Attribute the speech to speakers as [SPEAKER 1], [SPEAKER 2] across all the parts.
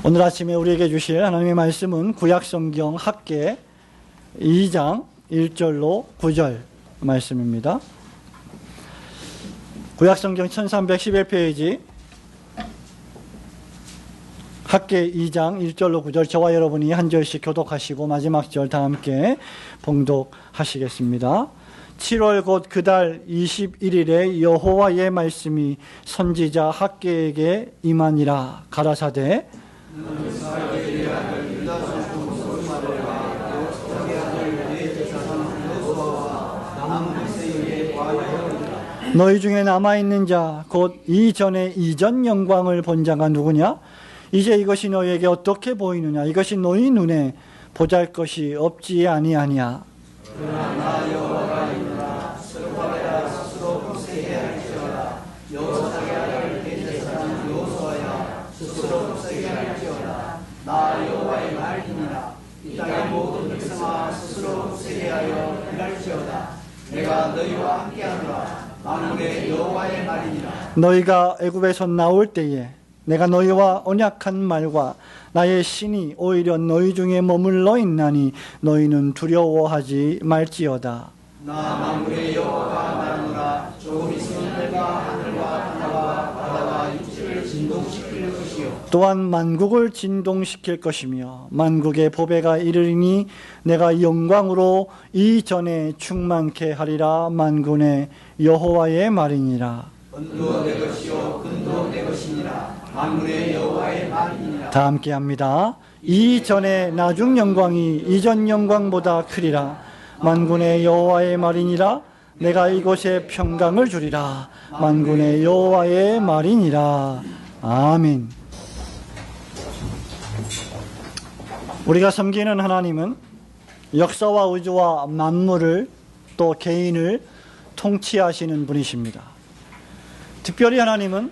[SPEAKER 1] 오늘 아침에 우리에게 주실 하나님의 말씀은 구약성경 학개 2장 1절로 9절 말씀입니다. 구약성경 1311페이지 학개 2장 1절로 9절, 저와 여러분이 한 절씩 교독하시고 마지막 절 다 함께 봉독하시겠습니다. 7월 곧 그 달 21일에 여호와의 말씀이 선지자 학개에게 임하니라. 가라사대 너희 중에 남아있는 자 곧 이전에 이전 영광을 본 자가 누구냐? 이제 이것이 너희에게 어떻게 보이느냐? 이것이 너희 눈에 보잘것이 없지 아니하냐? 그러나 나 여호와가 있노라. 스룹바벨아 스스로 굽세게 할지어다. 여호사야를 대제사장 여호수아야 스스로 굽세게 할지어다. 나 여호와의 말이니라. 이 땅의 모든 백성아 스스로 굽세게 하여 일할지어다. 내가 너희와 함께하노라. 만군의 여호와의 말이니라. 너희가 애굽에서 나올 때에 내가 너희와 언약한 말과 나의 신이 오히려 너희 중에 머물러 있나니 너희는 두려워하지 말지어다. 나 만군의 여호와가 말하노라. 조금 있으면 내가 하늘과 땅과 바다와 육지를 진동시킬 것이요 또한 만국을 진동시킬 것이며 만국의 보배가 이르리니 내가 영광으로 이전에 충만케 하리라. 만군의 여호와의 말이니라. 은도 내 것이요 금도 내 것이니라. 만군의 여호와의 말이니라. 다 함께합니다. 이전에 나중 영광이 이전 영광보다 크리라. 만군의 여호와의 말이니라. 내가 이곳에 평강을 주리라. 만군의 여호와의 말이니라. 아멘. 우리가 섬기는 하나님은 역사와 우주와 만물을 또 개인을 통치하시는 분이십니다. 특별히 하나님은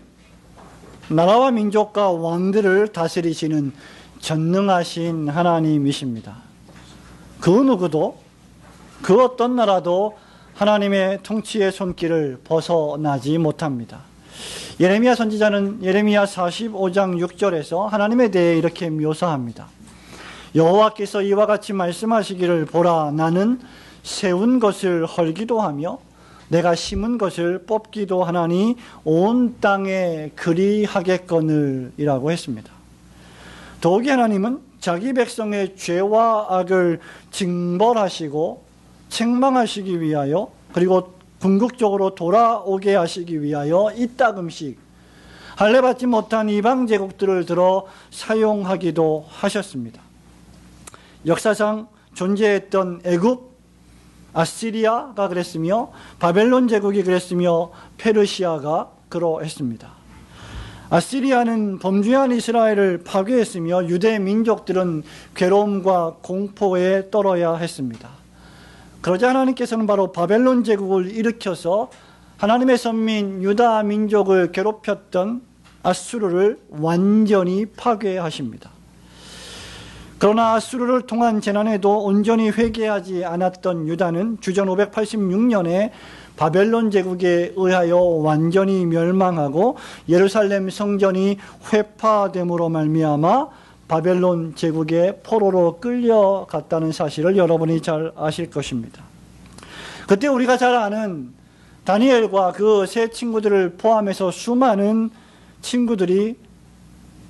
[SPEAKER 1] 나라와 민족과 왕들을 다스리시는 전능하신 하나님이십니다. 그 누구도 그 어떤 나라도 하나님의 통치의 손길을 벗어나지 못합니다. 예레미야 선지자는 예레미야 45장 6절에서 하나님에 대해 이렇게 묘사합니다. 여호와께서 이와 같이 말씀하시기를 보라, 나는 세운 것을 헐기도 하며 내가 심은 것을 뽑기도 하나니 온 땅에 그리하겠거늘 이라고 했습니다. 더욱이 하나님은 자기 백성의 죄와 악을 징벌하시고 책망하시기 위하여 그리고 궁극적으로 돌아오게 하시기 위하여 이따금씩 할례받지 못한 이방 제국들을 들어 사용하기도 하셨습니다. 역사상 존재했던 애굽, 아시리아가 그랬으며 바벨론 제국이 그랬으며 페르시아가 그러했습니다. 아시리아는 범죄한 이스라엘을 파괴했으며 유대 민족들은 괴로움과 공포에 떨어야 했습니다. 그러자 하나님께서는 바로 바벨론 제국을 일으켜서 하나님의 선민 유다 민족을 괴롭혔던 아수르를 완전히 파괴하십니다. 그러나 아수르를 통한 재난에도 온전히 회개하지 않았던 유다는 주전 586년에 바벨론 제국에 의하여 완전히 멸망하고 예루살렘 성전이 회파됨으로 말미암아 바벨론 제국의 포로로 끌려갔다는 사실을 여러분이 잘 아실 것입니다. 그때 우리가 잘 아는 다니엘과 그 세 친구들을 포함해서 수많은 친구들이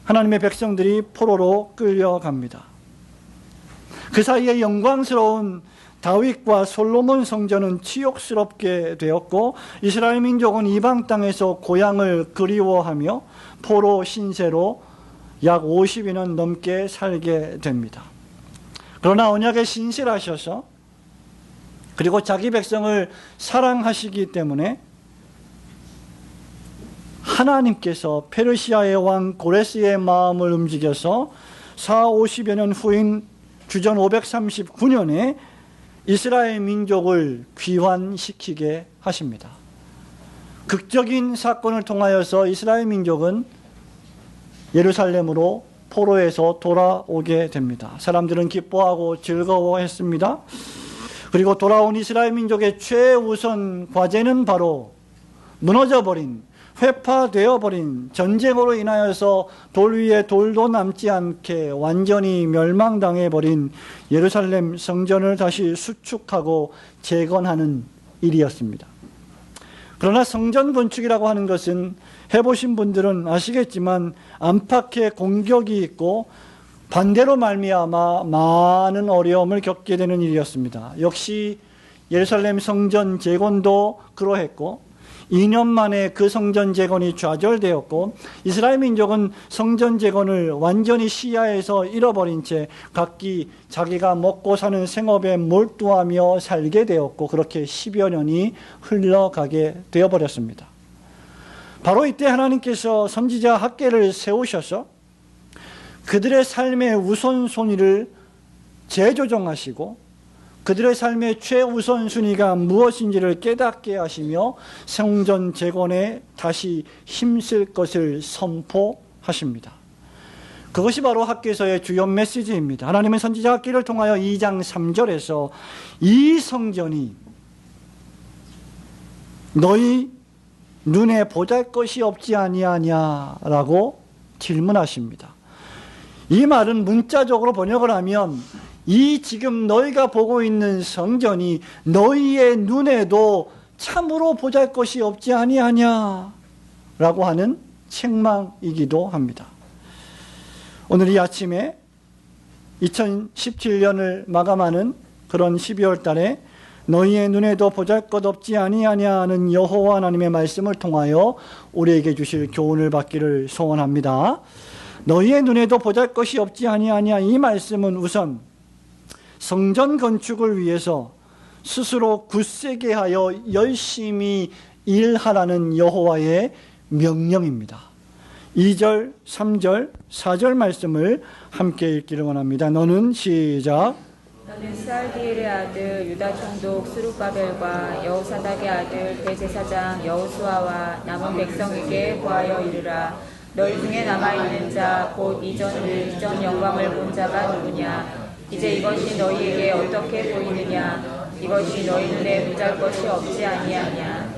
[SPEAKER 1] 하나님의 백성들이 포로로 끌려갑니다. 그 사이에 영광스러운 다윗과 솔로몬 성전은 치욕스럽게 되었고 이스라엘 민족은 이방 땅에서 고향을 그리워하며 포로 신세로 약 50년 넘게 살게 됩니다. 그러나 언약에 신실하셔서 그리고 자기 백성을 사랑하시기 때문에 하나님께서 페르시아의 왕 고레스의 마음을 움직여서 40-50여 년 후인 주전 539년에 이스라엘 민족을 귀환시키게 하십니다. 극적인 사건을 통하여서 이스라엘 민족은 예루살렘으로 포로에서 돌아오게 됩니다. 사람들은 기뻐하고 즐거워했습니다. 그리고 돌아온 이스라엘 민족의 최우선 과제는 바로 무너져버린 회파되어 버린, 전쟁으로 인하여서 돌 위에 돌도 남지 않게 완전히 멸망당해 버린 예루살렘 성전을 다시 수축하고 재건하는 일이었습니다. 그러나 성전 건축이라고 하는 것은 해보신 분들은 아시겠지만 안팎의 공격이 있고 반대로 말미암아 많은 어려움을 겪게 되는 일이었습니다. 역시 예루살렘 성전 재건도 그러했고 2년 만에 그 성전 재건이 좌절되었고 이스라엘 민족은 성전 재건을 완전히 시야에서 잃어버린 채 각기 자기가 먹고 사는 생업에 몰두하며 살게 되었고 그렇게 10여 년이 흘러가게 되어버렸습니다. 바로 이때 하나님께서 선지자 학개를 세우셔서 그들의 삶의 우선순위를 재조정하시고 그들의 삶의 최우선순위가 무엇인지를 깨닫게 하시며 성전 재건에 다시 힘쓸 것을 선포하십니다. 그것이 바로 학개서의 주요 메시지입니다. 하나님은 선지자 학개를 통하여 2장 3절에서 이 성전이 너희 눈에 보잘것이 없지 아니하냐라고 질문하십니다. 이 말은 문자적으로 번역을 하면 이 지금 너희가 보고 있는 성전이 너희의 눈에도 참으로 보잘것이 없지 아니하냐 라고 하는 책망이기도 합니다. 오늘 이 아침에 2017년을 마감하는 그런 12월 달에 너희의 눈에도 보잘것 없지 아니하냐는 여호와 하나님의 말씀을 통하여 우리에게 주실 교훈을 받기를 소원합니다. 너희의 눈에도 보잘것이 없지 아니하냐, 이 말씀은 우선 성전 건축을 위해서 스스로 굳세게 하여 열심히 일하라는 여호와의 명령입니다. 2절, 3절, 4절 말씀을 함께 읽기를 원합니다. 너는 시작.
[SPEAKER 2] 너는 스알디엘의 아들 유다 총독 스룹바벨과 여호사닥의 아들 대제사장 여호수아와 남은 백성에게 구하여 이르라. 너희 중에 남아있는 자 곧 이전 영광을 본 자가 누구냐? 이제 이것이 너희에게 어떻게 보이느냐? 이것이 너희 눈에 보잘것이 없지 아니하냐?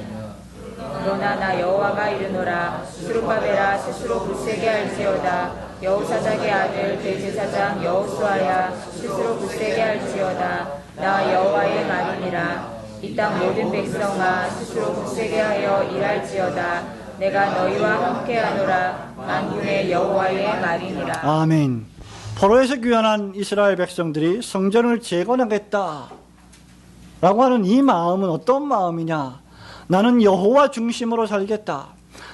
[SPEAKER 2] 그러나 나 여호와가 이르노라. 스룹바벨아 스스로 굳세게 할지어다. 여호사닥의 아들 대제사장 여호수아야 스스로 굳세게 할지어다. 나 여호와의 말이니라. 이 땅 모든 백성아 스스로 굳세게 하여 일할지어다. 내가 너희와 함께하노라. 만군의 여호와의 말이니라.
[SPEAKER 1] 아멘. 포로에서 귀환한 이스라엘 백성들이 성전을 재건하겠다 라고 하는 이 마음은 어떤 마음이냐? 나는 여호와 중심으로 살겠다.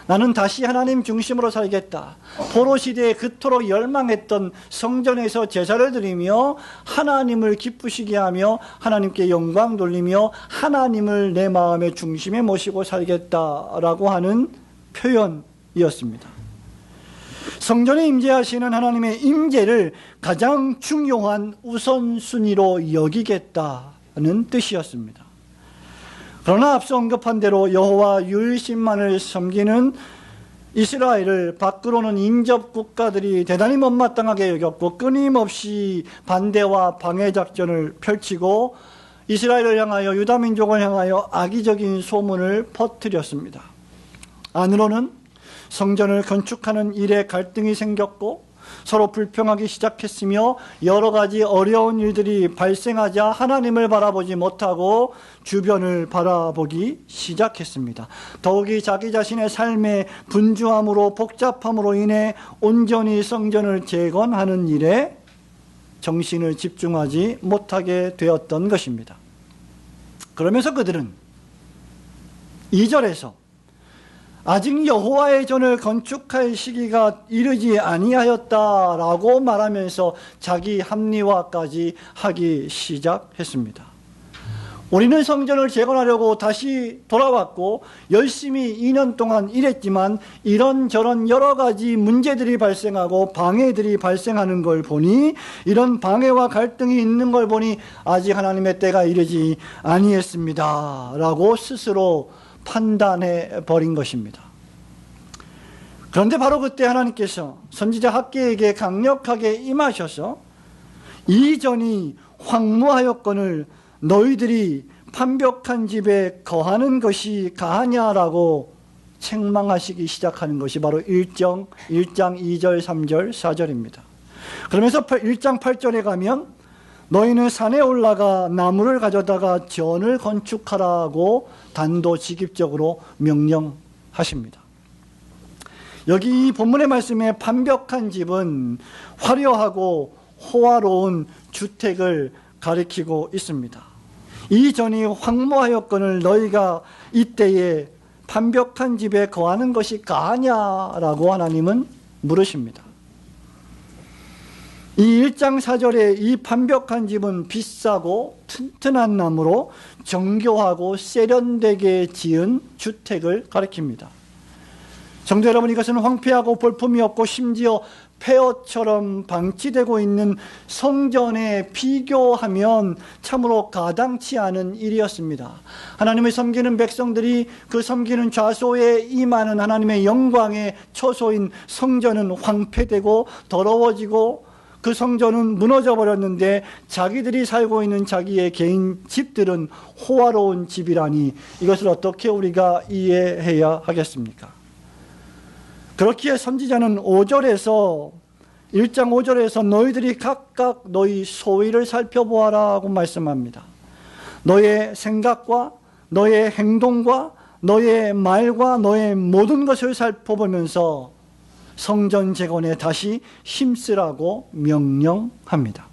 [SPEAKER 1] 나는 다시 하나님 중심으로 살겠다. 포로 시대에 그토록 열망했던 성전에서 제사를 드리며 하나님을 기쁘시게 하며 하나님께 영광 돌리며 하나님을 내 마음의 중심에 모시고 살겠다라고 하는 표현이었습니다. 성전에 임재하시는 하나님의 임재를 가장 중요한 우선순위로 여기겠다는 뜻이었습니다. 그러나 앞서 언급한 대로 여호와 유일신만을 섬기는 이스라엘을 밖으로는 인접 국가들이 대단히 못마땅하게 여겼고 끊임없이 반대와 방해 작전을 펼치고 이스라엘을 향하여 유다 민족을 향하여 악의적인 소문을 퍼뜨렸습니다. 안으로는 성전을 건축하는 일에 갈등이 생겼고 서로 불평하기 시작했으며 여러 가지 어려운 일들이 발생하자 하나님을 바라보지 못하고 주변을 바라보기 시작했습니다. 더욱이 자기 자신의 삶의 분주함으로 복잡함으로 인해 온전히 성전을 재건하는 일에 정신을 집중하지 못하게 되었던 것입니다. 그러면서 그들은 2절에서 아직 여호와의 전을 건축할 시기가 이르지 아니하였다라고 말하면서 자기 합리화까지 하기 시작했습니다. 우리는 성전을 재건하려고 다시 돌아왔고 열심히 2년 동안 일했지만 이런저런 여러 가지 문제들이 발생하고 방해들이 발생하는 걸 보니, 이런 방해와 갈등이 있는 걸 보니 아직 하나님의 때가 이르지 아니했습니다 라고 스스로 판단해 버린 것입니다. 그런데 바로 그때 하나님께서 선지자 학개에게 강력하게 임하셔서 이 전이 황무하였거늘 너희들이 판벽한 집에 거하는 것이 가하냐라고 책망하시기 시작하는 것이 바로 1장 2절, 3절, 4절입니다. 그러면서 1장 8절에 가면 너희는 산에 올라가 나무를 가져다가 전을 건축하라고 단도직입적으로 명령하십니다. 여기 이 본문의 말씀에 반벽한 집은 화려하고 호화로운 주택을 가리키고 있습니다. 이 전이 황무하였거늘 너희가 이때에 반벽한 집에 거하는 것이 가하냐라고 하나님은 물으십니다. 이 1장 4절에 이 반벽한 집은 비싸고 튼튼한 나무로 정교하고 세련되게 지은 주택을 가리킵니다. 성도 여러분, 이것은 황폐하고 볼품이 없고 심지어 폐허처럼 방치되고 있는 성전에 비교하면 참으로 가당치 않은 일이었습니다. 하나님을 섬기는 백성들이 그 섬기는 좌소에 임하는 하나님의 영광의 처소인 성전은 황폐되고 더러워지고 그 성전은 무너져 버렸는데 자기들이 살고 있는 자기의 개인 집들은 호화로운 집이라니 이것을 어떻게 우리가 이해해야 하겠습니까? 그렇기에 선지자는 1장 5절에서 너희들이 각각 너희 소위를 살펴보아라 고 말씀합니다. 너의 생각과 너의 행동과 너의 말과 너의 모든 것을 살펴보면서 성전 재건에 다시 힘쓰라고 명령합니다.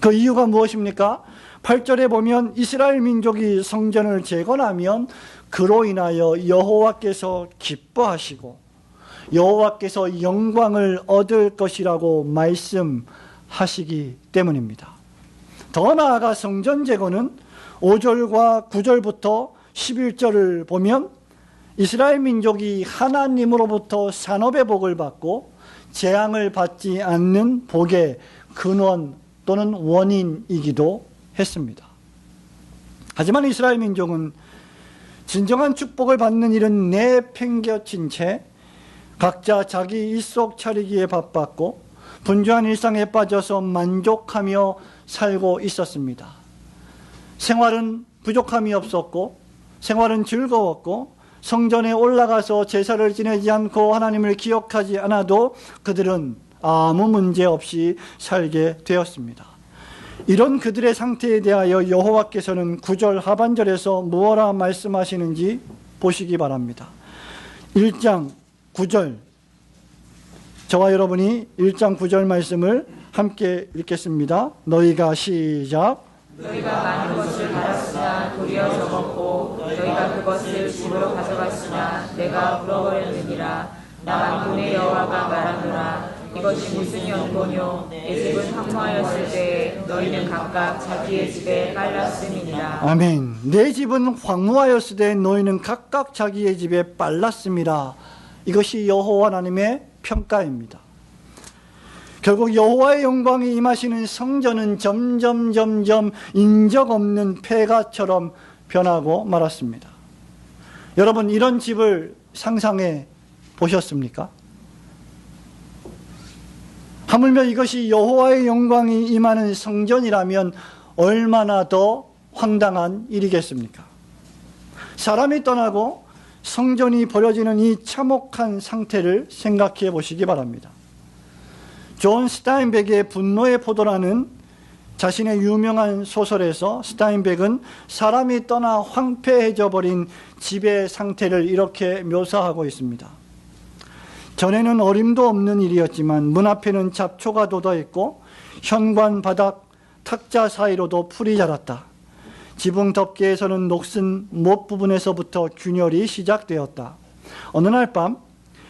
[SPEAKER 1] 그 이유가 무엇입니까? 8절에 보면 이스라엘 민족이 성전을 재건하면 그로 인하여 여호와께서 기뻐하시고 여호와께서 영광을 얻을 것이라고 말씀하시기 때문입니다. 더 나아가 성전 재건은 5절과 9절부터 11절을 보면 이스라엘 민족이 하나님으로부터 산업의 복을 받고 재앙을 받지 않는 복의 근원 또는 원인이기도 했습니다. 하지만 이스라엘 민족은 진정한 축복을 받는 일은 내팽겨친 채 각자 자기 일속 차리기에 바빴고 분주한 일상에 빠져서 만족하며 살고 있었습니다. 생활은 부족함이 없었고 생활은 즐거웠고 성전에 올라가서 제사를 지내지 않고 하나님을 기억하지 않아도 그들은 아무 문제 없이 살게 되었습니다. 이런 그들의 상태에 대하여 여호와께서는 9절 하반절에서 무엇라 말씀하시는지 보시기 바랍니다. 1장 9절, 저와 여러분이 1장 9절 말씀을 함께 읽겠습니다. 너희가 시작.
[SPEAKER 2] 너희가 많은 것을 받았으나 도리어 적었고 너희가 그것을 집으로 가져갔으나 내가 물어버렸느니라. 나 만군의 여호와가 말하노라. 이것이 무슨 연고뇨? 내 집은 황무하였을 때에 너희는 각각 자기의 집에 빨랐음이니라.
[SPEAKER 1] 아멘. 내 집은 황무하였을 때 너희는 각각 자기의 집에 빨랐음이라. 이것이 여호와 하나님의 평가입니다. 결국 여호와의 영광이 임하시는 성전은 점점 인적 없는 폐가처럼 변하고 말았습니다. 여러분, 이런 집을 상상해 보셨습니까? 하물며 이것이 여호와의 영광이 임하는 성전이라면 얼마나 더 황당한 일이겠습니까? 사람이 떠나고 성전이 버려지는 이 참혹한 상태를 생각해 보시기 바랍니다. 존 스타인백의 분노의 포도라는 자신의 유명한 소설에서 스타인백은 사람이 떠나 황폐해져 버린 집의 상태를 이렇게 묘사하고 있습니다. 전에는 어림도 없는 일이었지만 문 앞에는 잡초가 돋아있고 현관 바닥 탁자 사이로도 풀이 자랐다. 지붕 덮개에서는 녹슨 못 부분에서부터 균열이 시작되었다. 어느 날 밤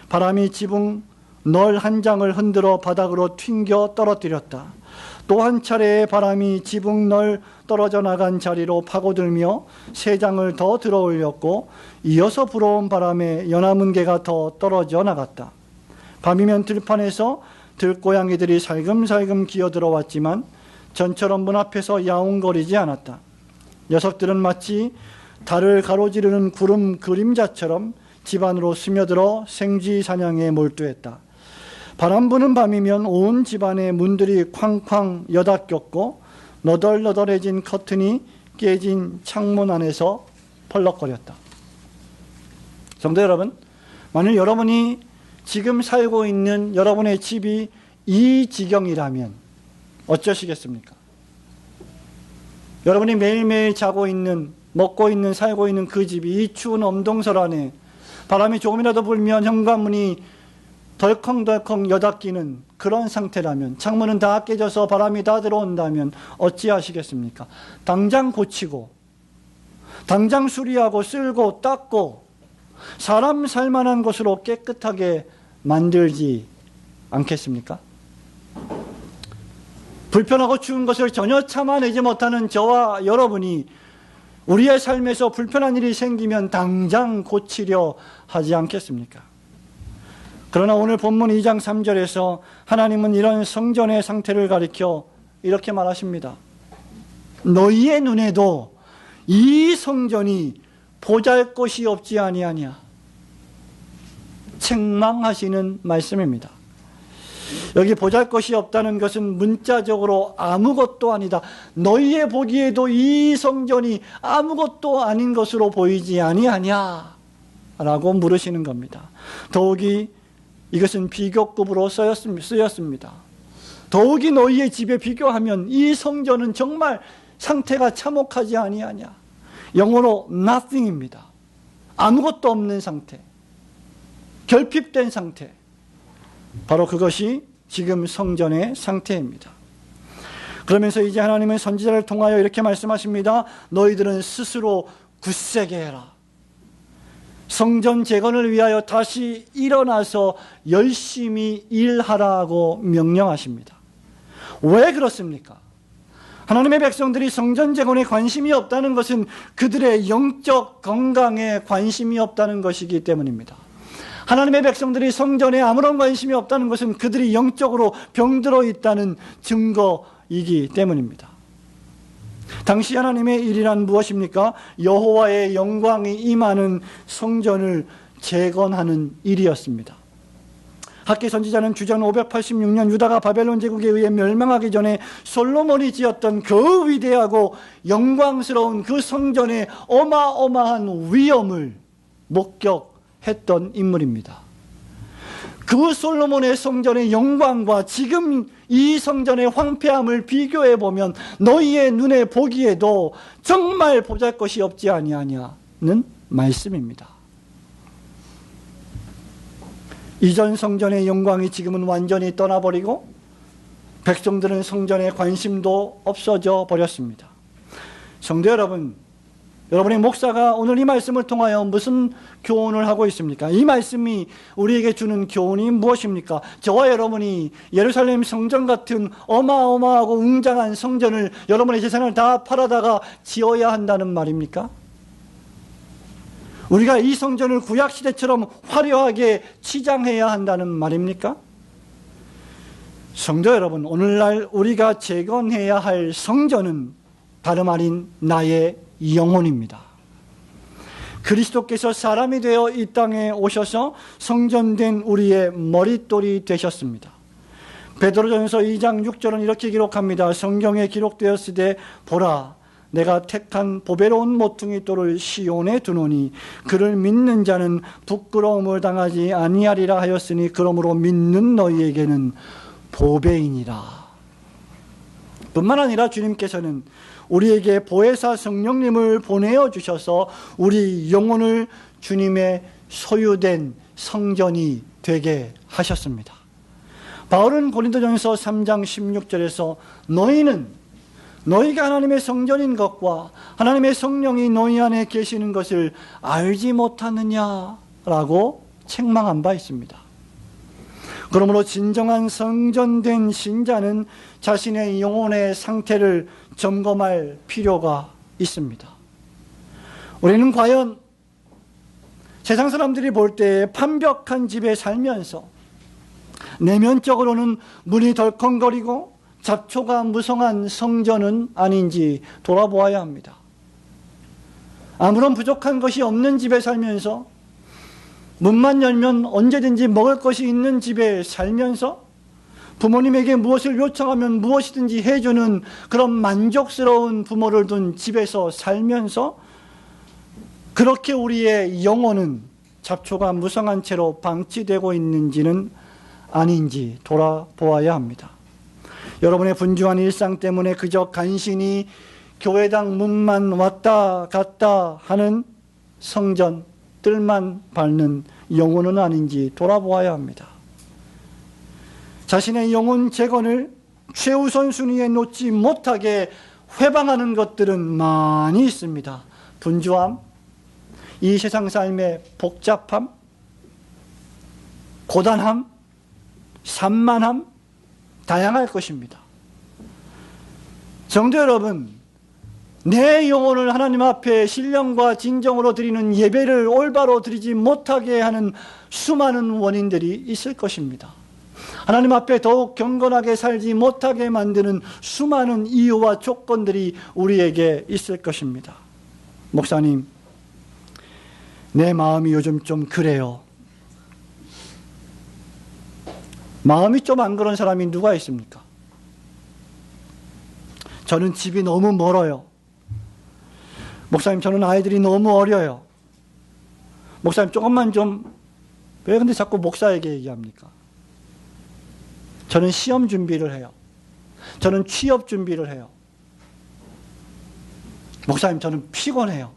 [SPEAKER 1] 바람이 지붕 널 한 장을 흔들어 바닥으로 튕겨 떨어뜨렸다. 또 한 차례의 바람이 지붕 널 떨어져 나간 자리로 파고들며 세 장을 더 들어올렸고 이어서 불어온 바람에 연화문 개가 더 떨어져 나갔다. 밤이면 들판에서 들고양이들이 살금살금 기어들어왔지만 전처럼 문 앞에서 야옹거리지 않았다. 녀석들은 마치 달을 가로지르는 구름 그림자처럼 집 안으로 스며들어 생쥐 사냥에 몰두했다. 바람 부는 밤이면 온 집안의 문들이 쾅쾅 여닫겼고 너덜너덜해진 커튼이 깨진 창문 안에서 펄럭거렸다. 성도 여러분, 만일 여러분이 지금 살고 있는 여러분의 집이 이 지경이라면 어쩌시겠습니까? 여러분이 매일매일 자고 있는, 먹고 있는, 살고 있는 그 집이 이 추운 엄동설 안에 바람이 조금이라도 불면 현관문이 덜컹덜컹 여닫기는 그런 상태라면, 창문은 다 깨져서 바람이 다 들어온다면 어찌하시겠습니까? 당장 고치고, 당장 수리하고 쓸고 닦고 사람 살만한 곳으로 깨끗하게 만들지 않겠습니까? 불편하고 추운 것을 전혀 참아내지 못하는 저와 여러분이 우리의 삶에서 불편한 일이 생기면 당장 고치려 하지 않겠습니까? 그러나 오늘 본문 2장 3절에서 하나님은 이런 성전의 상태를 가리켜 이렇게 말하십니다. 너희의 눈에도 이 성전이 보잘것이 없지 아니하냐. 책망하시는 말씀입니다. 여기 보잘것이 없다는 것은 문자적으로 아무것도 아니다. 너희의 보기에도 이 성전이 아무것도 아닌 것으로 보이지 아니하냐 라고 물으시는 겁니다. 더욱이 이것은 비교급으로 쓰였습니다. 더욱이 너희의 집에 비교하면 이 성전은 정말 상태가 참혹하지 아니하냐. 영어로 nothing입니다. 아무것도 없는 상태, 결핍된 상태, 바로 그것이 지금 성전의 상태입니다. 그러면서 이제 하나님은 선지자를 통하여 이렇게 말씀하십니다. 너희들은 스스로 굳세게 해라. 성전 재건을 위하여 다시 일어나서 열심히 일하라고 명령하십니다. 왜 그렇습니까? 하나님의 백성들이 성전 재건에 관심이 없다는 것은 그들의 영적 건강에 관심이 없다는 것이기 때문입니다. 하나님의 백성들이 성전에 아무런 관심이 없다는 것은 그들이 영적으로 병들어 있다는 증거이기 때문입니다. 당시 하나님의 일이란 무엇입니까? 여호와의 영광이 임하는 성전을 재건하는 일이었습니다. 학개 선지자는 주전 586년 유다가 바벨론 제국에 의해 멸망하기 전에 솔로몬이 지었던 그 위대하고 영광스러운 그 성전의 어마어마한 위엄을 목격했던 인물입니다. 그 솔로몬의 성전의 영광과 지금 이 성전의 황폐함을 비교해 보면 너희의 눈에 보기에도 정말 보잘것이 없지 아니하냐는 말씀입니다. 이전 성전의 영광이 지금은 완전히 떠나버리고 백성들은 성전에 관심도 없어져 버렸습니다. 성도 여러분, 여러분의 목사가 오늘 이 말씀을 통하여 무슨 교훈을 하고 있습니까? 이 말씀이 우리에게 주는 교훈이 무엇입니까? 저와 여러분이 예루살렘 성전 같은 어마어마하고 웅장한 성전을 여러분의 재산을 다 팔아다가 지어야 한다는 말입니까? 우리가 이 성전을 구약시대처럼 화려하게 치장해야 한다는 말입니까? 성도 여러분, 오늘날 우리가 재건해야 할 성전은 다름 아닌 나의 영혼입니다. 그리스도께서 사람이 되어 이 땅에 오셔서 성전된 우리의 머릿돌이 되셨습니다. 베드로전서 2장 6절은 이렇게 기록합니다. 성경에 기록되었으되 보라, 내가 택한 보배로운 모퉁이 돌을 시온에 두노니 그를 믿는 자는 부끄러움을 당하지 아니하리라 하였으니 그러므로 믿는 너희에게는 보배이니라. 뿐만 아니라 주님께서는 우리에게 보혜사 성령님을 보내어 주셔서 우리 영혼을 주님의 소유된 성전이 되게 하셨습니다. 바울은 고린도전서 3장 16절에서 너희가 하나님의 성전인 것과 하나님의 성령이 너희 안에 계시는 것을 알지 못하느냐라고 책망한 바 있습니다. 그러므로 진정한 성전된 신자는 자신의 영혼의 상태를 점검할 필요가 있습니다. 우리는 과연 세상 사람들이 볼 때 완벽한 집에 살면서 내면적으로는 문이 덜컹거리고 잡초가 무성한 성전은 아닌지 돌아보아야 합니다. 아무런 부족한 것이 없는 집에 살면서 문만 열면 언제든지 먹을 것이 있는 집에 살면서 부모님에게 무엇을 요청하면 무엇이든지 해주는 그런 만족스러운 부모를 둔 집에서 살면서 그렇게 우리의 영혼은 잡초가 무성한 채로 방치되고 있는지는 아닌지 돌아보아야 합니다. 여러분의 분주한 일상 때문에 그저 간신히 교회당 문만 왔다 갔다 하는 성전 뜰만 밟는 영혼은 아닌지 돌아보아야 합니다. 자신의 영혼 재건을 최우선 순위에 놓지 못하게 회방하는 것들은 많이 있습니다. 분주함, 이 세상 삶의 복잡함, 고단함, 산만함, 다양할 것입니다. 성도 여러분, 내 영혼을 하나님 앞에 신령과 진정으로 드리는 예배를 올바로 드리지 못하게 하는 수많은 원인들이 있을 것입니다. 하나님 앞에 더욱 경건하게 살지 못하게 만드는 수많은 이유와 조건들이 우리에게 있을 것입니다. 목사님, 내 마음이 요즘 좀 그래요. 마음이 좀 안 그런 사람이 누가 있습니까? 저는 집이 너무 멀어요. 목사님, 저는 아이들이 너무 어려요. 목사님, 조금만 좀, 왜 근데 자꾸 목사에게 얘기합니까? 저는 시험 준비를 해요. 저는 취업 준비를 해요. 목사님, 저는 피곤해요.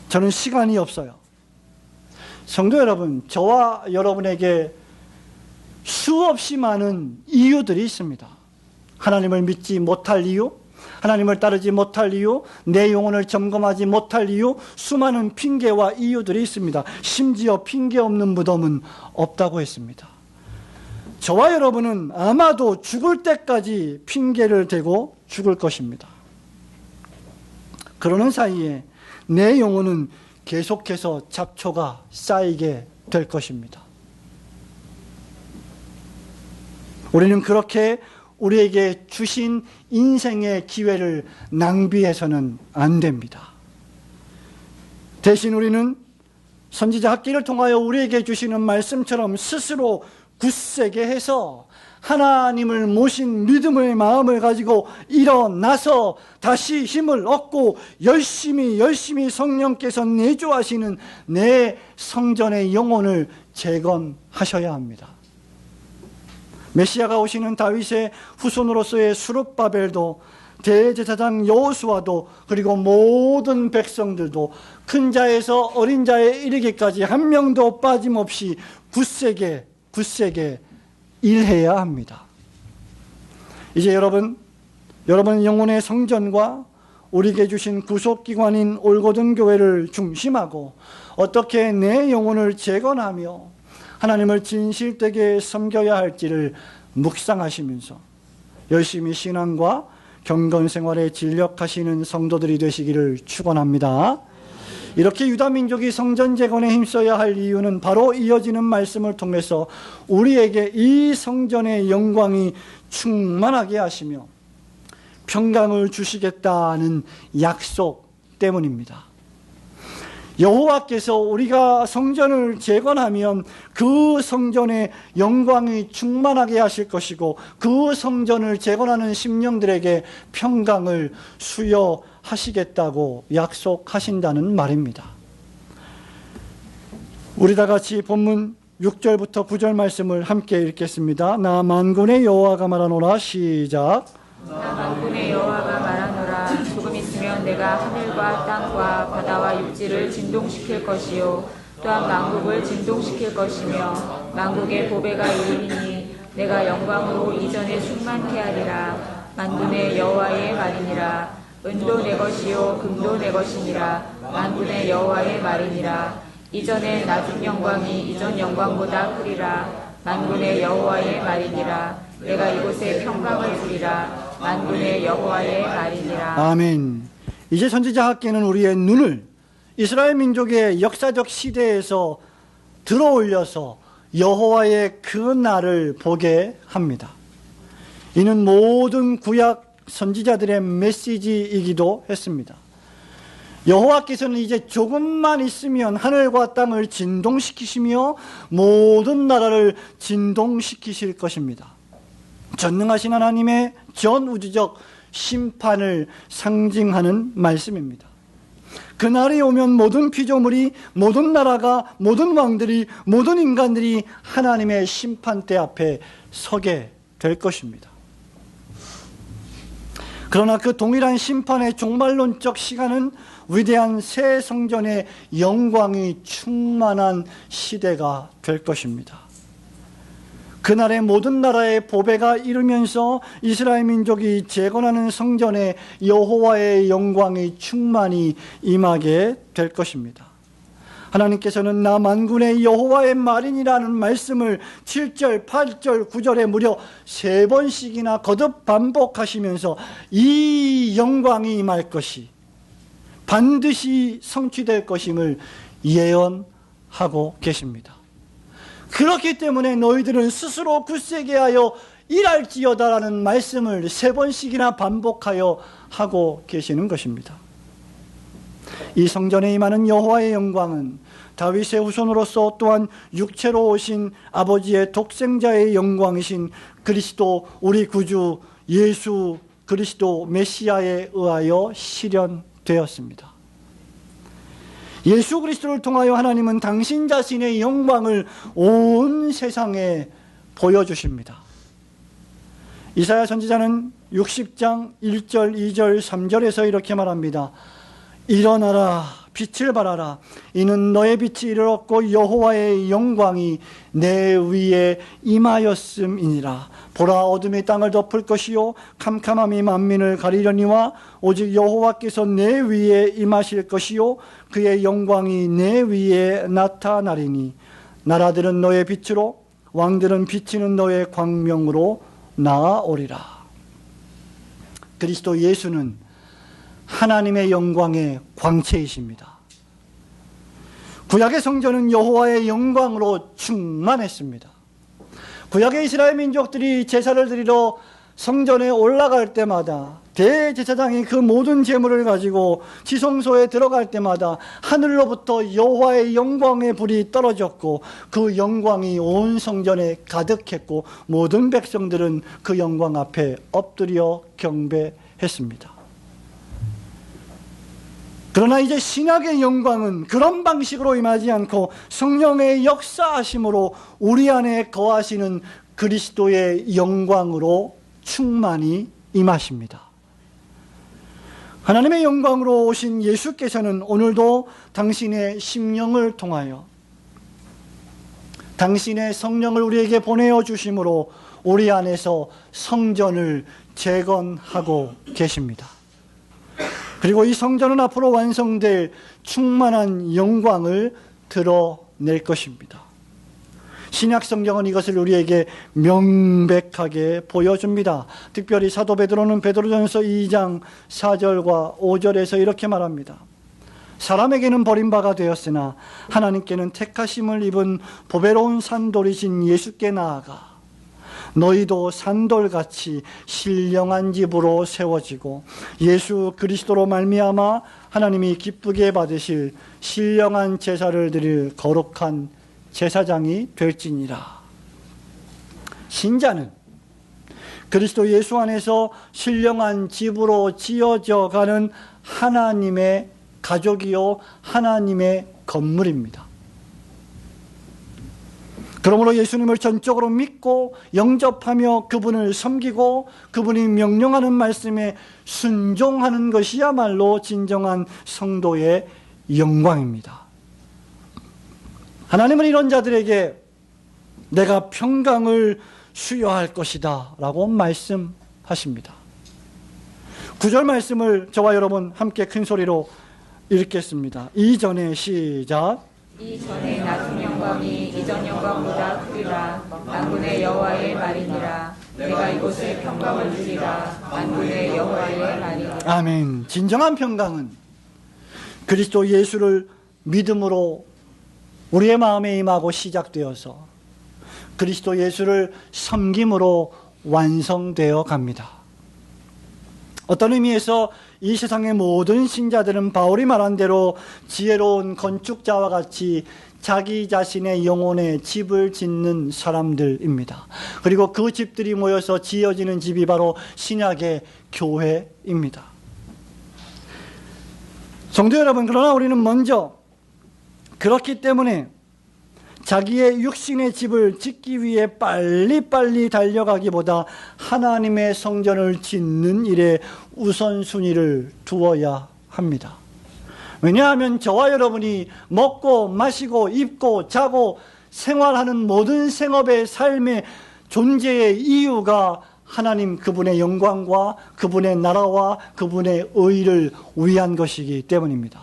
[SPEAKER 1] 저는 시간이 없어요. 성도 여러분, 저와 여러분에게 수없이 많은 이유들이 있습니다. 하나님을 믿지 못할 이유, 하나님을 따르지 못할 이유, 내 영혼을 점검하지 못할 이유, 수많은 핑계와 이유들이 있습니다. 심지어 핑계 없는 무덤은 없다고 했습니다. 저와 여러분은 아마도 죽을 때까지 핑계를 대고 죽을 것입니다. 그러는 사이에 내 영혼은 계속해서 잡초가 쌓이게 될 것입니다. 우리는 그렇게 우리에게 주신 인생의 기회를 낭비해서는 안 됩니다. 대신 우리는 선지자 학기를 통하여 우리에게 주시는 말씀처럼 스스로 굳세게 해서 하나님을 모신 믿음의 마음을 가지고 일어나서 다시 힘을 얻고 열심히 성령께서 내주하시는 내 성전의 영혼을 재건하셔야 합니다. 메시아가 오시는 다윗의 후손으로서의 수룹바벨도, 대제사장 여호수아도, 그리고 모든 백성들도 큰 자에서 어린 자에 이르기까지 한 명도 빠짐없이 굳세게 일해야 합니다. 이제 여러분 영혼의 성전과 우리에게 주신 구속기관인 올고든 교회를 중심하고 어떻게 내 영혼을 재건하며 하나님을 진실되게 섬겨야 할지를 묵상하시면서 열심히 신앙과 경건생활에 진력하시는 성도들이 되시기를 축원합니다. 이렇게 유다민족이 성전 재건에 힘써야 할 이유는 바로 이어지는 말씀을 통해서 우리에게 이 성전의 영광이 충만하게 하시며 평강을 주시겠다는 약속 때문입니다. 여호와께서 우리가 성전을 재건하면 그 성전의 영광이 충만하게 하실 것이고 그 성전을 재건하는 심령들에게 평강을 수여하시겠다고 약속하신다는 말입니다. 우리 다 같이 본문 6절부터 9절 말씀을 함께 읽겠습니다. 나 만군의 여호와가 말하노라. 시작.
[SPEAKER 2] 나 만군의 여호와가 말하노라. 조금 있으면 내가 하늘과 땅과 바다와 육지를 진동시킬 것이요 또한 만국을 진동시킬 것이며 만국의 보배가 이르리니 내가 영광으로 이전에 충만케 하리라. 만군의 여호와의 말이니라. 은도 내 것이요 금도 내 것이니라. 만군의 여호와의 말이니라. 이전에 낮은 영광이 이전 영광보다 크리라. 만군의 여호와의 말이니라. 내가 이곳에 평강을 주리라. 만군의 여호와의 말이니라.
[SPEAKER 1] 아멘. 이제 선지자 학기는 우리의 눈을 이스라엘 민족의 역사적 시대에서 들어올려서 여호와의 그 날을 보게 합니다. 이는 모든 구약 선지자들의 메시지이기도 했습니다. 여호와께서는 이제 조금만 있으면 하늘과 땅을 진동시키시며 모든 나라를 진동시키실 것입니다. 전능하신 하나님의 전우주적 심판을 상징하는 말씀입니다. 그날이 오면 모든 피조물이, 모든 나라가, 모든 왕들이, 모든 인간들이 하나님의 심판대 앞에 서게 될 것입니다. 그러나 그 동일한 심판의 종말론적 시간은 위대한 새 성전의 영광이 충만한 시대가 될 것입니다. 그날의 모든 나라의 보배가 이르면서 이스라엘 민족이 재건하는 성전에 여호와의 영광이 충만히 임하게 될 것입니다. 하나님께서는 나 만군의 여호와의 말이니라는 말씀을 7절, 8절, 9절에 무려 3번씩이나 거듭 반복하시면서 이 영광이 임할 것이 반드시 성취될 것임을 예언하고 계십니다. 그렇기 때문에 너희들은 스스로 굳세게 하여 일할지어다라는 말씀을 3번씩이나 반복하여 하고 계시는 것입니다. 이 성전에 임하는 여호와의 영광은 다윗의 후손으로서 또한 육체로 오신 아버지의 독생자의 영광이신 그리스도 우리 구주 예수 그리스도 메시아에 의하여 실현되었습니다. 예수 그리스도를 통하여 하나님은 당신 자신의 영광을 온 세상에 보여주십니다. 이사야 선지자는 60장 1절, 2절, 3절에서 이렇게 말합니다. 일어나라, 빛을 발하라. 이는 너의 빛이 이르렀고 여호와의 영광이 내 위에 임하였음이니라. 보라, 어둠이 땅을 덮을 것이요 캄캄함이 만민을 가리려니와 오직 여호와께서 내 위에 임하실 것이요 그의 영광이 내 위에 나타나리니 나라들은 너의 빛으로 왕들은 비치는 너의 광명으로 나아오리라. 그리스도 예수는 하나님의 영광의 광채이십니다. 구약의 성전은 여호와의 영광으로 충만했습니다. 구약의 이스라엘 민족들이 제사를 드리러 성전에 올라갈 때마다 대제사장이 그 모든 제물을 가지고 지성소에 들어갈 때마다 하늘로부터 여호와의 영광의 불이 떨어졌고 그 영광이 온 성전에 가득했고 모든 백성들은 그 영광 앞에 엎드려 경배했습니다. 그러나 이제 신약의 영광은 그런 방식으로 임하지 않고 성령의 역사하심으로 우리 안에 거하시는 그리스도의 영광으로 충만히 임하십니다. 하나님의 영광으로 오신 예수께서는 오늘도 당신의 심령을 통하여 당신의 성령을 우리에게 보내어 주심으로 우리 안에서 성전을 재건하고 계십니다. 그리고 이 성전은 앞으로 완성될 충만한 영광을 드러낼 것입니다. 신약 성경은 이것을 우리에게 명백하게 보여줍니다. 특별히 사도 베드로는 베드로전서 2장 4절과 5절에서 이렇게 말합니다. 사람에게는 버림바가 되었으나 하나님께는 택하심을 입은 보배로운 산돌이신 예수께 나아가 너희도 산돌같이 신령한 집으로 세워지고 예수 그리스도로 말미암아 하나님이 기쁘게 받으실 신령한 제사를 드릴 거룩한 제사장이 될지니라. 신자는 그리스도 예수 안에서 신령한 집으로 지어져 가는 하나님의 가족이요 하나님의 건물입니다. 그러므로 예수님을 전적으로 믿고 영접하며 그분을 섬기고 그분이 명령하는 말씀에 순종하는 것이야말로 진정한 성도의 영광입니다. 하나님은 이런 자들에게 내가 평강을 수여할 것이다 라고 말씀하십니다. 9절 말씀을 저와 여러분 함께 큰 소리로 읽겠습니다. 이전에 시작.
[SPEAKER 2] 이전에 낮은 영광이 이전 영광보다 크리라. 만군의 여호와의 말이니라. 내가 이곳에 평강을 주리라. 만군의 여호와의 말이니라.
[SPEAKER 1] 아멘. 진정한 평강은 그리스도 예수를 믿음으로 우리의 마음에 임하고 시작되어서 그리스도 예수를 섬김으로 완성되어 갑니다. 어떤 의미에서 이 세상의 모든 신자들은 바울이 말한 대로 지혜로운 건축자와 같이 자기 자신의 영혼에 집을 짓는 사람들입니다. 그리고 그 집들이 모여서 지어지는 집이 바로 신약의 교회입니다. 성도 여러분, 그러나 우리는 먼저 그렇기 때문에 자기의 육신의 집을 짓기 위해 빨리빨리 달려가기보다 하나님의 성전을 짓는 일에 우선순위를 두어야 합니다. 왜냐하면 저와 여러분이 먹고 마시고 입고 자고 생활하는 모든 생업의 삶의 존재의 이유가 하나님 그분의 영광과 그분의 나라와 그분의 의를 위한 것이기 때문입니다.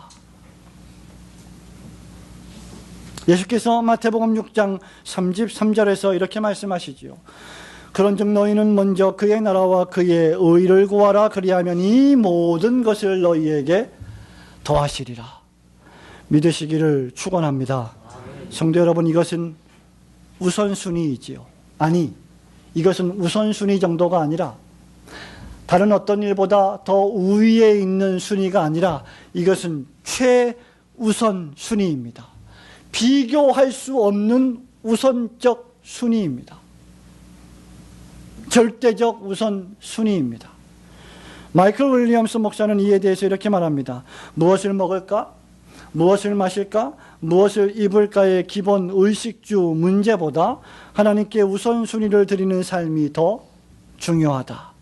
[SPEAKER 1] 예수께서 마태복음 6장 33절에서 이렇게 말씀하시지요. 그런즉 너희는 먼저 그의 나라와 그의 의를 구하라. 그리하면 이 모든 것을 너희에게 더하시리라. 믿으시기를 축원합니다. 성도 여러분, 이것은 우선순위이지요. 아니, 이것은 우선순위 정도가 아니라 다른 어떤 일보다 더 우위에 있는 순위가 아니라 이것은 최우선순위입니다. 비교할 수 없는 우선적 순위입니다. 절대적 우선순위입니다. 마이클 윌리엄스 목사는 이에 대해서 이렇게 말합니다. 무엇을 먹을까? 무엇을 마실까? 무엇을 입을까의 기본 의식주 문제보다 하나님께 우선순위를 드리는 삶이 더 중요하다.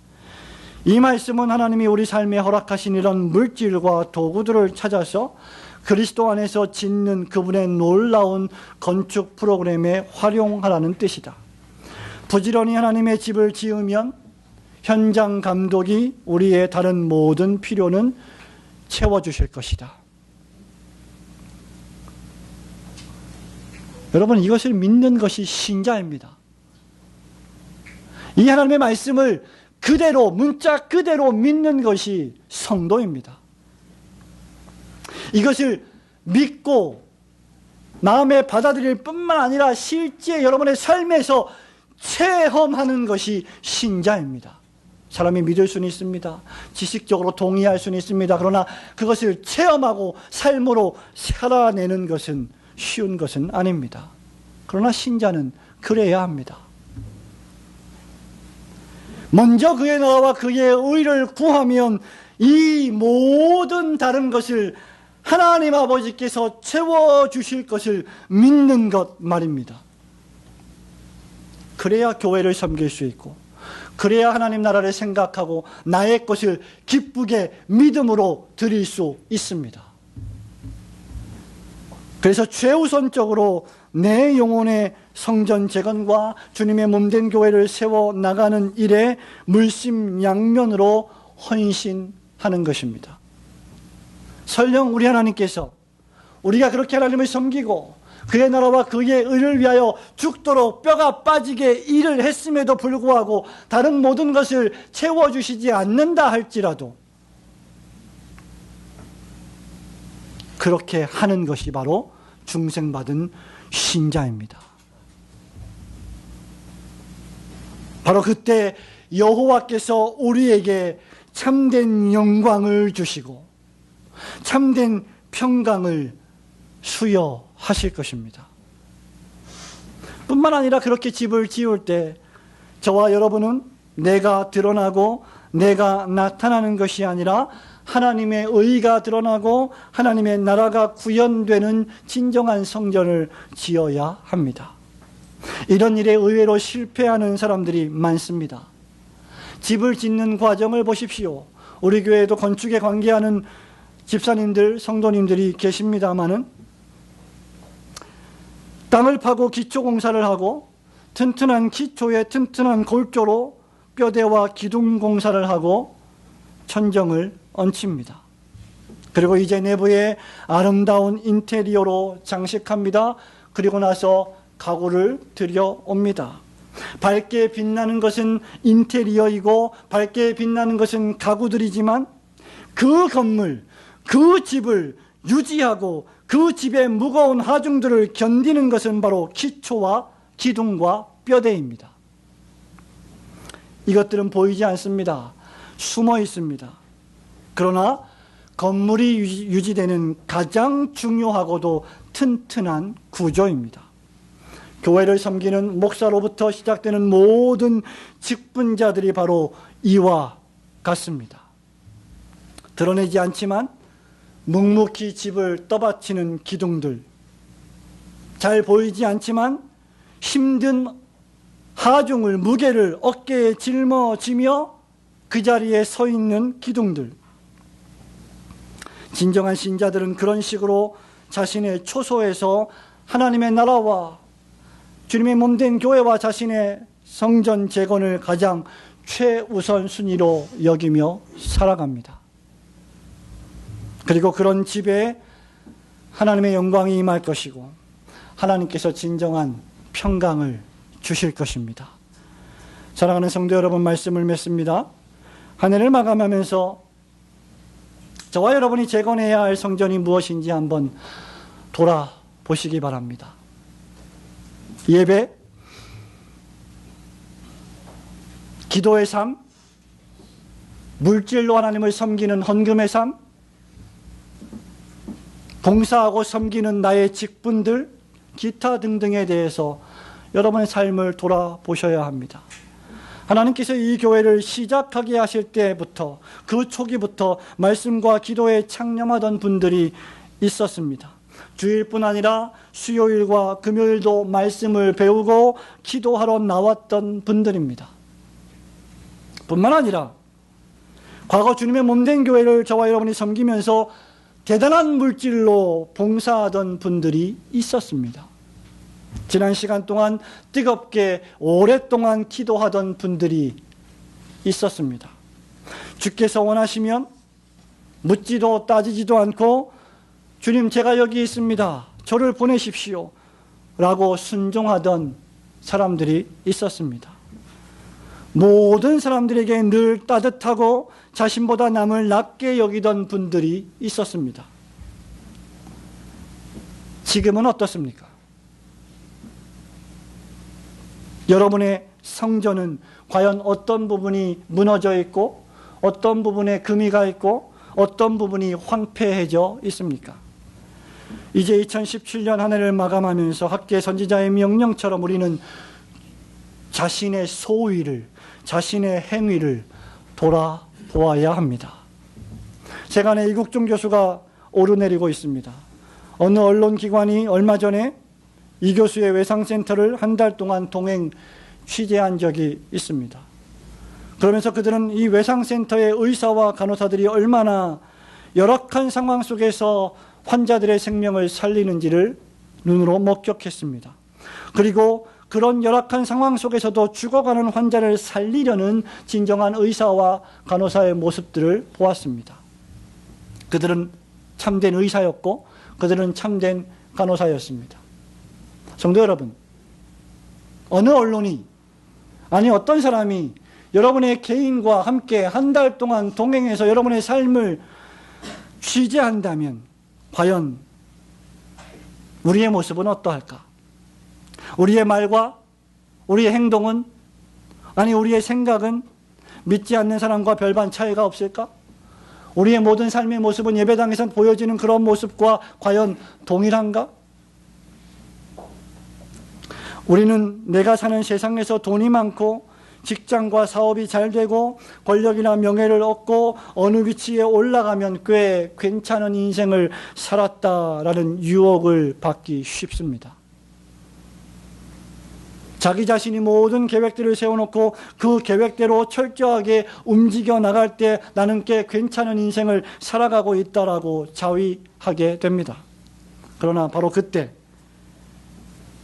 [SPEAKER 1] 이 말씀은 하나님이 우리 삶에 허락하신 이런 물질과 도구들을 찾아서 그리스도 안에서 짓는 그분의 놀라운 건축 프로그램에 활용하라는 뜻이다. 부지런히 하나님의 집을 지으면 현장 감독이 우리의 다른 모든 필요는 채워주실 것이다. 여러분, 이것을 믿는 것이 신자입니다. 이 하나님의 말씀을 그대로, 문자 그대로 믿는 것이 성도입니다. 이것을 믿고 마음에 받아들일 뿐만 아니라 실제 여러분의 삶에서 체험하는 것이 신자입니다. 사람이 믿을 수는 있습니다. 지식적으로 동의할 수는 있습니다. 그러나 그것을 체험하고 삶으로 살아내는 것은 쉬운 것은 아닙니다. 그러나 신자는 그래야 합니다. 먼저 그의 나라와 그의 의를 구하면 이 모든 다른 것을 하나님 아버지께서 채워주실 것을 믿는 것 말입니다. 그래야 교회를 섬길 수 있고, 그래야 하나님 나라를 생각하고 나의 것을 기쁘게 믿음으로 드릴 수 있습니다. 그래서 최우선적으로 내 영혼의 성전 재건과 주님의 몸된 교회를 세워나가는 일에 물심양면으로 헌신하는 것입니다. 설령 우리 하나님께서 우리가 그렇게 하나님을 섬기고 그의 나라와 그의 의를 위하여 죽도록 뼈가 빠지게 일을 했음에도 불구하고 다른 모든 것을 채워주시지 않는다 할지라도 그렇게 하는 것이 바로 중생받은 신자입니다. 바로 그때 여호와께서 우리에게 참된 영광을 주시고 참된 평강을 수여하실 것입니다. 뿐만 아니라 그렇게 집을 지을 때 저와 여러분은 내가 드러나고 내가 나타나는 것이 아니라 하나님의 의가 드러나고 하나님의 나라가 구현되는 진정한 성전을 지어야 합니다. 이런 일에 의외로 실패하는 사람들이 많습니다. 집을 짓는 과정을 보십시오. 우리 교회에도 건축에 관계하는 집사님들, 성도님들이 계십니다마는 땅을 파고 기초 공사를 하고 튼튼한 기초에 튼튼한 골조로 뼈대와 기둥 공사를 하고 천정을 얹힙니다. 그리고 이제 내부에 아름다운 인테리어로 장식합니다. 그리고 나서 가구를 들여옵니다. 밝게 빛나는 것은 인테리어이고 밝게 빛나는 것은 가구들이지만 그 건물, 그 집을 유지하고 그 집의 무거운 하중들을 견디는 것은 바로 기초와 기둥과 뼈대입니다. 이것들은 보이지 않습니다. 숨어 있습니다. 그러나 건물이 유지되는 가장 중요하고도 튼튼한 구조입니다. 교회를 섬기는 목사로부터 시작되는 모든 직분자들이 바로 이와 같습니다. 드러내지 않지만 묵묵히 집을 떠받치는 기둥들, 잘 보이지 않지만 힘든 하중을, 무게를 어깨에 짊어지며 그 자리에 서 있는 기둥들. 진정한 신자들은 그런 식으로 자신의 초소에서 하나님의 나라와 주님의 몸된 교회와 자신의 성전 재건을 가장 최우선 순위로 여기며 살아갑니다. 그리고 그런 집에 하나님의 영광이 임할 것이고 하나님께서 진정한 평강을 주실 것입니다. 사랑하는 성도 여러분, 말씀을 맺습니다. 한 해를 마감하면서 저와 여러분이 재건해야 할 성전이 무엇인지 한번 돌아보시기 바랍니다. 예배, 기도의 삶, 물질로 하나님을 섬기는 헌금의 삶, 봉사하고 섬기는 나의 직분들, 기타 등등에 대해서 여러분의 삶을 돌아보셔야 합니다. 하나님께서 이 교회를 시작하게 하실 때부터, 그 초기부터 말씀과 기도에 창념하던 분들이 있었습니다. 주일뿐 아니라 수요일과 금요일도 말씀을 배우고 기도하러 나왔던 분들입니다. 뿐만 아니라 과거 주님의 몸된 교회를 저와 여러분이 섬기면서 대단한 물질로 봉사하던 분들이 있었습니다. 지난 시간 동안 뜨겁게 오랫동안 기도하던 분들이 있었습니다. 주께서 원하시면 묻지도 따지지도 않고 주님, 제가 여기 있습니다, 저를 보내십시오 라고 순종하던 사람들이 있었습니다. 모든 사람들에게 늘 따뜻하고 자신보다 남을 낮게 여기던 분들이 있었습니다. 지금은 어떻습니까? 여러분의 성전은 과연 어떤 부분이 무너져 있고 어떤 부분에 금이 가 있고 어떤 부분이 황폐해져 있습니까? 이제 2017년 한 해를 마감하면서 학계 선지자의 명령처럼 우리는 자신의 소위를, 자신의 행위를 돌아보아야 합니다. 세간의 이국종 교수가 오르내리고 있습니다. 어느 언론기관이 얼마 전에 이 교수의 외상센터를 한 달 동안 동행 취재한 적이 있습니다. 그러면서 그들은 이 외상센터의 의사와 간호사들이 얼마나 열악한 상황 속에서 환자들의 생명을 살리는지를 눈으로 목격했습니다. 그리고 그런 열악한 상황 속에서도 죽어가는 환자를 살리려는 진정한 의사와 간호사의 모습들을 보았습니다. 그들은 참된 의사였고 그들은 참된 간호사였습니다. 성도 여러분, 어느 언론이, 아니 어떤 사람이 여러분의 개인과 함께 한 달 동안 동행해서 여러분의 삶을 취재한다면 과연 우리의 모습은 어떠할까? 우리의 말과 우리의 행동은, 아니 우리의 생각은 믿지 않는 사람과 별반 차이가 없을까? 우리의 모든 삶의 모습은 예배당에서 보여지는 그런 모습과 과연 동일한가? 우리는 내가 사는 세상에서 돈이 많고 직장과 사업이 잘 되고 권력이나 명예를 얻고 어느 위치에 올라가면 꽤 괜찮은 인생을 살았다라는 유혹을 받기 쉽습니다. 자기 자신이 모든 계획들을 세워놓고 그 계획대로 철저하게 움직여 나갈 때 나는 꽤 괜찮은 인생을 살아가고 있다라고 자위하게 됩니다. 그러나 바로 그때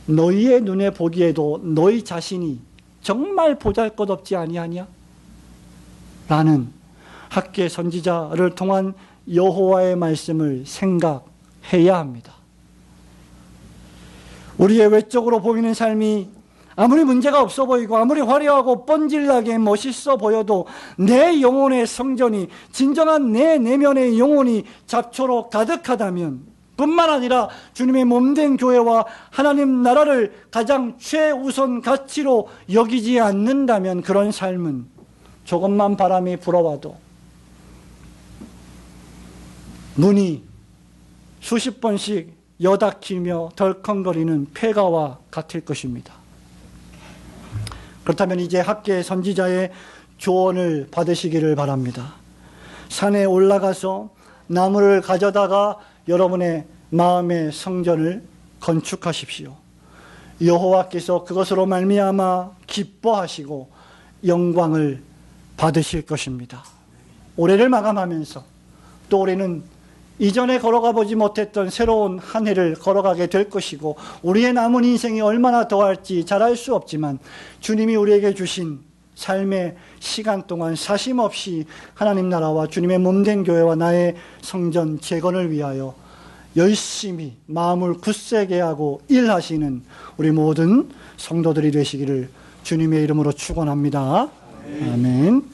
[SPEAKER 1] 너희의 눈에 보기에도 너희 자신이 정말 보잘것없지 아니하냐? 라는 학계 선지자를 통한 여호와의 말씀을 생각해야 합니다. 우리의 외적으로 보이는 삶이 아무리 문제가 없어 보이고 아무리 화려하고 뻔질나게 멋있어 보여도 내 영혼의 성전이, 진정한 내 내면의 영혼이 잡초로 가득하다면, 뿐만 아니라 주님의 몸된 교회와 하나님 나라를 가장 최우선 가치로 여기지 않는다면 그런 삶은 조금만 바람이 불어와도 문이 수십 번씩 여닥치며 덜컹거리는 폐가와 같을 것입니다. 그렇다면 이제 학계 선지자의 조언을 받으시기를 바랍니다. 산에 올라가서 나무를 가져다가 여러분의 마음의 성전을 건축하십시오. 여호와께서 그것으로 말미암아 기뻐하시고 영광을 받으실 것입니다. 올해를 마감하면서 또 올해는 이전에 걸어가 보지 못했던 새로운 한 해를 걸어가게 될 것이고, 우리의 남은 인생이 얼마나 더할지 잘 알 수 없지만 주님이 우리에게 주신 삶의 시간 동안 사심없이 하나님 나라와 주님의 몸된 교회와 나의 성전 재건을 위하여 열심히 마음을 굳세게 하고 일하시는 우리 모든 성도들이 되시기를 주님의 이름으로 축원합니다. 아멘.